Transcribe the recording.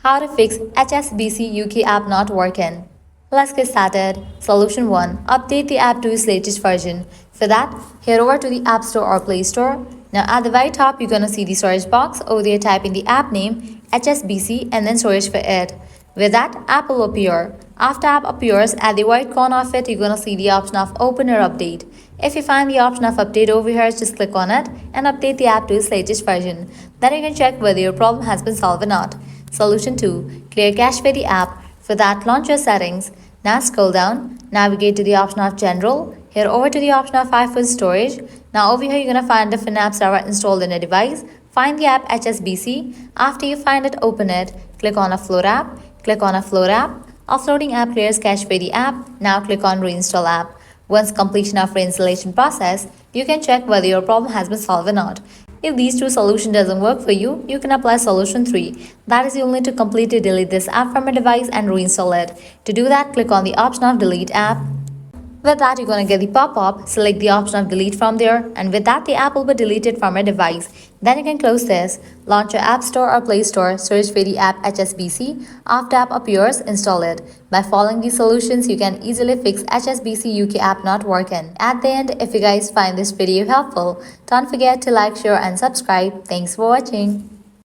How to fix HSBC UK app not working. Let's get started. Solution 1. Update the app to its latest version. For that, head over to the App Store or Play Store. Now at the very top, you're gonna see the search box. Over there, type in the app name HSBC and then search for it. With that, app will appear. After app appears, at the right corner of it, you're gonna see the option of Open or Update. If you find the option of Update over here, just click on it and update the app to its latest version. Then you can check whether your problem has been solved or not. Solution 2. Clear cache for the app. For that, launch your settings. Now scroll down, navigate to the option of General, head over to the option of iPhone Storage. Now over here, you're going to find different apps that are installed in a device. Find the app HSBC. After you find it, open it. Click on Offload app. Click on Offload app. Offloading app clears cache for the app. Now click on Reinstall app. Once completion of reinstallation process, you can check whether your problem has been solved or not. If these two solutions doesn't work for you, you can apply solution 3. That is, you'll need to completely delete this app from a device and reinstall it. To do that, click on the option of Delete app. With that, you're going to get the pop-up, select the option of delete from there, and with that, the app will be deleted from your device. Then you can close this, launch your App Store or Play Store, search for the app HSBC. After app appears, install it. By following these solutions, you can easily fix HSBC UK app not working. At the end, if you guys find this video helpful, don't forget to like, share and subscribe. Thanks for watching.